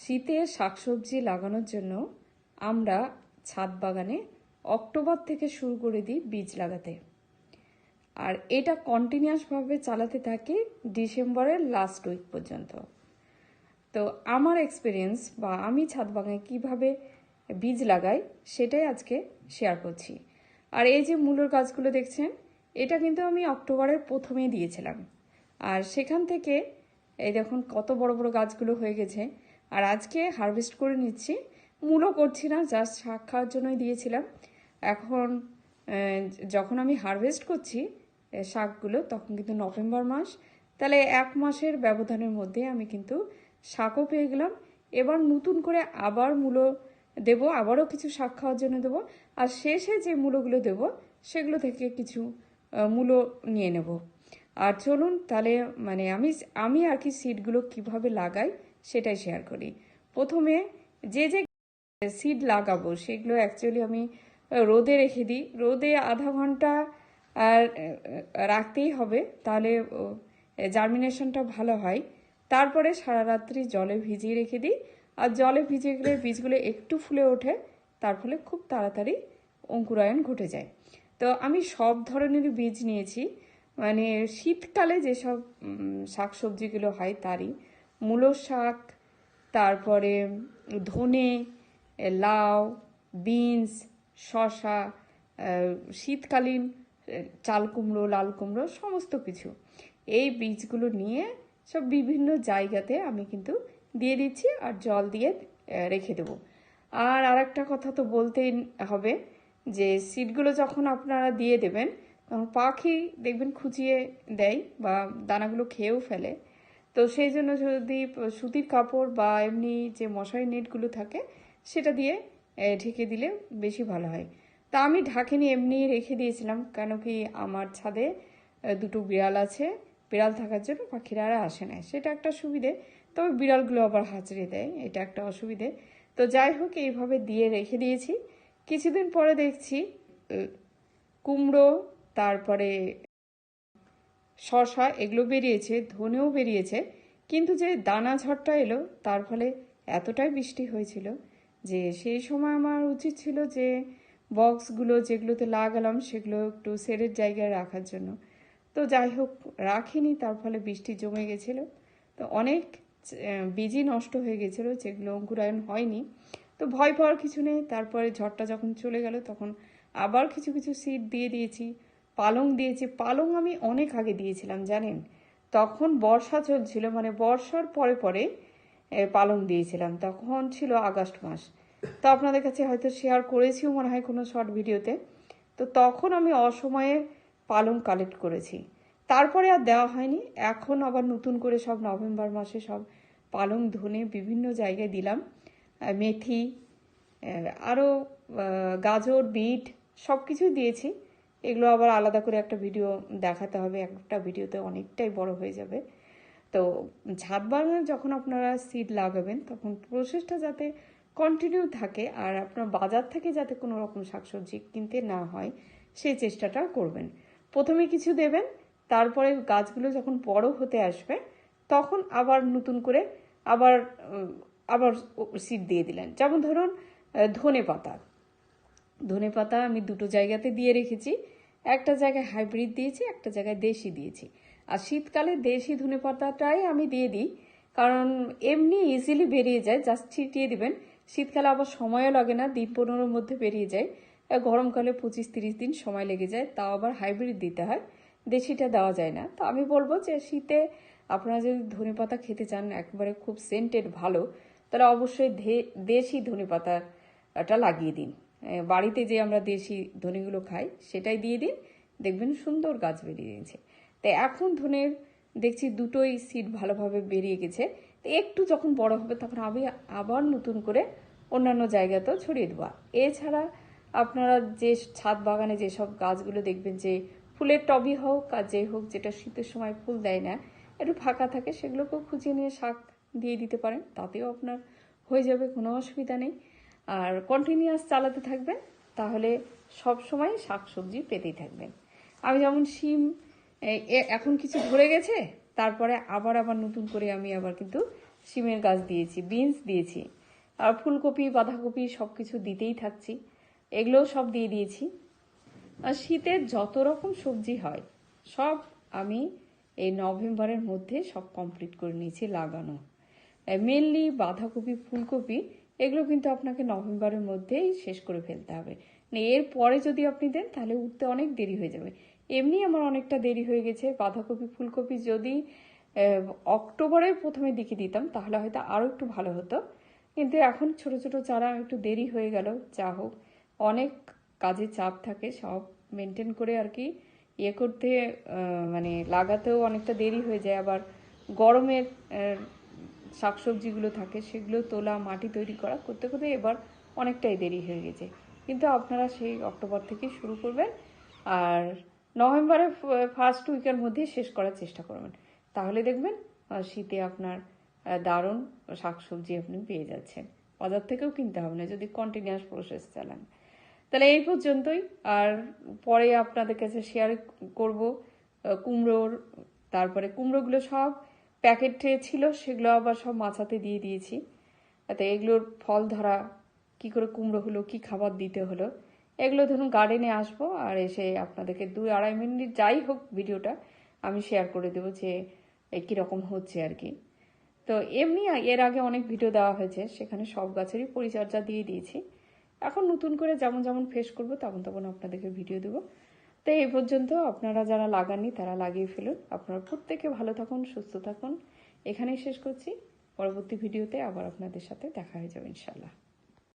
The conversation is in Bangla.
শীতে শাকসবজি লাগানোর জন্য আমরা ছাদ বাগানে অক্টোবর থেকে শুরু করে দিই বীজ লাগাতে। আর এটা কন্টিনিউয়াসভাবে চালাতে থাকি ডিসেম্বরের লাস্ট উইক পর্যন্ত। তো আমার এক্সপিরিয়েন্স বা আমি ছাদ বাগানে কীভাবে বীজ লাগাই সেটাই আজকে শেয়ার করছি। আর এই যে মূলর গাছগুলো দেখছেন, এটা কিন্তু আমি অক্টোবরের প্রথমেই দিয়েছিলাম। আর সেখান থেকে এই দেখুন কত বড় বড় গাছগুলো হয়ে গেছে। আর আজকে হারভেস্ট করে নিচ্ছি, মূলও করছি না, জাস্ট শাক খাওয়ার জন্যই দিয়েছিলাম। এখন যখন আমি হারভেস্ট করছি শাকগুলো, তখন কিন্তু নভেম্বর মাস, তাহলে 1 মাসের ব্যবধানের মধ্যে আমি কিন্তু শাকও পেয়ে গেলাম। এবার নতুন করে আবার মূলো দেবো, আবারও কিছু শাক খাওয়ার জন্য দেবো। আর শেষে যে মূলোগুলো দেবো সেগুলো থেকে কিছু মূলো নিয়ে নেব। আর চলুন তাহলে আমি আর কি সিডগুলো কিভাবে লাগাই সেটাই শেয়ার করি। প্রথমে যে সিড লাগাবো সেগুলো অ্যাকচুয়ালি আমি রোদে রেখে দিই। রোদে আধা ঘন্টা আর রাখতেই হবে, তাহলে জার্মিনেশনটা ভালো হয়। তারপরে সারা রাত্রি জলে ভিজিয়ে রেখে দিই। আর জলে ভিজিয়ে গেলে বীজগুলো একটু ফুলে ওঠে, তার ফলে খুব তাড়াতাড়ি অঙ্কুরায়ন ঘটে যায়। তো আমি সব ধরনেরই বীজ নিয়েছি, মানে শীতকালে যেসব শাকসবজিগুলো হয় তারই। মূলো শাক, তারপরে ধনে, লাউ, বিনস, শসা, শীতকালীন চাল কুমড়ো, লাল কুমড়ো, সমস্ত কিছু এই বীজগুলো নিয়ে সব বিভিন্ন জায়গাতে আমি কিন্তু দিয়ে দিচ্ছি আর জল দিয়ে রেখে দেবো। আর আরেকটা কথা তো বলতেই হবে যে সিডগুলো যখন আপনারা দিয়ে দেবেন তখন পাখি দেখবেন খুঁচিয়ে দেয় বা দানাগুলো খেয়েও ফেলে। তো সেই জন্য যদি সুতির কাপড় বা এমনি যে মশারি নেটগুলো থাকে সেটা দিয়ে ঢেকে দিলে বেশি ভালো হয়। তা আমি ঢাকিনি, এমনি রেখে দিয়েছিলাম, কেন কি আমার ছাদে দুটো বিড়াল আছে। বিড়াল থাকার জন্য পাখিরা আর আসে না, সেটা একটা সুবিধে। তবে বিড়ালগুলো আবার হাঁচড়ে দেয়, এটা একটা অসুবিধে। তো যাই হোক, এইভাবে দিয়ে রেখে দিয়েছি। কিছুদিন পরে দেখছি কুমড়ো, তারপরে শসা এগুলো বেরিয়েছে, ধনেও বেরিয়েছে। কিন্তু যে দানা ঝড়টা এলো তার ফলে এতটাই বৃষ্টি হয়েছিল যে সেই সময় আমার উচিত ছিল যে বক্সগুলো যেগুলোতে লাগালাম সেগুলো একটু শেডের জায়গায় রাখার জন্য। তো যাই হোক রাখিনি, তার ফলে বৃষ্টি জমে গেছিল। তো অনেক বীজই নষ্ট হয়ে গেছিলো, যেগুলো অঙ্কুরায়ন হয়নি। তো ভয় পাওয়ার কিছু নেই। তারপরে ঝড়টা যখন চলে গেল তখন আবার কিছু কিছু সিড দিয়ে দিয়েছি। পালং দিয়েছি। পালং আমি অনেক আগে দিয়েছিলাম জানেন, তখন বর্ষা চলছিল, মানে বর্ষার পরে পরে পালং দিয়েছিলাম, তখন ছিল আগস্ট মাস। তো আপনাদের কাছে হয়তো শেয়ার করেছিও মনে হয় কোনো শর্ট ভিডিওতে। তো তখন আমি অসময়ে পালং কালেক্ট করেছি, তারপরে আর দেওয়া হয়নি। এখন আবার নতুন করে সব নভেম্বর মাসে সব পালং, ধনে বিভিন্ন জায়গায় দিলাম। মেথি, আরও গাজর, বিট সব কিছুই দিয়েছি। এগুলো আবার আলাদা করে একটা ভিডিও দেখাতে হবে, একটা ভিডিওতে অনেকটাই বড় হয়ে যাবে। তো ছাদ বাগানে যখন আপনারা সিড লাগাবেন তখন প্রসেসটা যাতে কন্টিনিউ থাকে আর আপনার বাজার থেকে যাতে কোনো রকম শাকসবজি কিনতে না হয় সেই চেষ্টাটা করবেন। প্রথমে কিছু দেবেন, তারপরে গাছগুলো যখন বড় হতে আসবে তখন আবার নতুন করে আবার আবার সিড দিয়ে দিলেন। যেমন ধরুন ধনে পাতা আমি দুটো জায়গাতে দিয়ে রেখেছি। একটা জায়গায় হাইব্রিড দিয়েছি, একটা জায়গায় দেশি দিয়েছি। আর শীতকালে দেশি ধনে পাতাটাই আমি দিয়ে দিই, কারণ এমনি ইজিলি বেরিয়ে যায়, জাস্ট ছিটিয়ে দিবেন। শীতকালে আবার সময়ও লাগে না, দিন 15-র মধ্যে বেরিয়ে যায়। গরমকালে 25-30 দিন সময় লেগে যায়, তাও আবার হাইব্রিড দিতে হয়, দেশিটা দেওয়া যায় না। তো আমি বলবো যে শীতে আপনারা যদি ধনে পাতা খেতে চান একবারে খুব সেন্টেড ভালো, তাহলে অবশ্যই দেশি ধনে পাতাটা লাগিয়ে দিন। বাড়িতে যে আমরা দেশি ধনেগুলো খাই সেটাই দিয়ে দিন, দেখবেন সুন্দর গাছ বেরিয়ে গেছে। তাই এখন ধনের দেখছি দুটোই সিড ভালোভাবে বেরিয়ে গেছে। তো একটু যখন বড় হবে তখন আমি আবার নতুন করে অন্যান্য জায়গাতেও ছড়িয়ে দেবো। এছাড়া আপনারা যে ছাদ বাগানে যেসব গাছগুলো দেখবেন যে ফুলের টবই হোক আর যে হোক, যেটা শীতের সময় ফুল দেয় না, একটু ফাঁকা থাকে, সেগুলোকেও খুঁজিয়ে নিয়ে শাক দিয়ে দিতে পারেন, তাতেও আপনার হয়ে যাবে, কোনো অসুবিধা নেই। আর কন্টিনিউয়াস চালাতে থাকবেন, তাহলে সব সময় শাকসবজি পেতেই থাকবেন। আমি যেমন শিম এখন কিছু ধরে গেছে, তারপরে আবার নতুন করে আমি আবার কিন্তু সিমের গাছ দিয়েছি, বিনস দিয়েছি, আর ফুলকপি বাঁধাকপি সব কিছু দিতেই থাকছি, এগুলোও সব দিয়ে দিয়েছি। আর শীতের যত রকম সবজি হয় সব আমি এই নভেম্বরের মধ্যে সব কমপ্লিট করে নিয়েছি লাগানো। মেনলি বাঁধাকপি ফুলকপি এগুলো কিন্তু আপনাকে নভেম্বরের মধ্যেই শেষ করে ফেলতে হবে, এর পরে যদি আপনি দেন তাহলে উঠতে অনেক দেরি হয়ে যাবে। এমনি আমার অনেকটা দেরি হয়ে গেছে। বাঁধাকপি ফুলকপি যদি অক্টোবরের প্রথমের দিকে দিতাম তাহলে হয়তো আরও একটু ভালো হতো, কিন্তু এখন ছোট ছোট চারা একটু দেরি হয়ে গেল। যা হোক, অনেক কাজে চাপ থাকে, সব মেনটেন করে আর কি ইয়ে করতে মানে লাগাতেও অনেকটা দেরি হয়ে যায়। আবার গরমের শাকসবজিগুলো থাকে সেগুলো তোলা, মাটি তৈরি করা করতে করতে এবার অনেকটাই দেরি হয়ে গেছে। কিন্তু আপনারা সেই অক্টোবর থেকে শুরু করবেন আর নভেম্বরের ফার্স্ট উইকের মধ্যেই শেষ করার চেষ্টা করবেন, তাহলে দেখবেন শীতে আপনার দারুণ শাকসবজি আপনি পেয়ে যাচ্ছেন। বাজার থেকেও কিনতে হবে না যদি কন্টিনিউয়াস প্রসেস চালান। তাহলে এই পর্যন্তই। আর পরে আপনাদের কাছে শেয়ার করব কুমড়োর, তারপরে কুমড়োগুলো সব প্যাকেটে ছিল সেগুলো আবার সব মাচাতে দিয়ে দিয়েছি। তাতে এগুলোর ফল ধরা, কি করে কুমড়ো হলো, কি খাবার দিতে হলো, এগুলো ধরুন গার্ডেনে আসবো আর এসে আপনাদেরকে 2-2.5 মিনিট যাই হোক ভিডিওটা আমি শেয়ার করে দেবো যে কীরকম হচ্ছে আর কি। তো এমনি এর আগে অনেক ভিডিও দেওয়া হয়েছে, সেখানে সব গাছেরই পরিচর্যা দিয়ে দিয়েছি। এখন নতুন করে যেমন যেমন ফেস করবো তেমন তেমন আপনাদেরকে ভিডিও দেবো। তো এই পর্যন্ত আপনারা যারা লাগাননি তারা লাগিয়ে ফেলুন। আপনারা প্রত্যেকে ভালো থাকুন, সুস্থ থাকুন। এখানেই শেষ করছি। পরবর্তী ভিডিওতে আবার আপনাদের সাথে দেখা হয়ে যাবে ইনশাল্লাহ।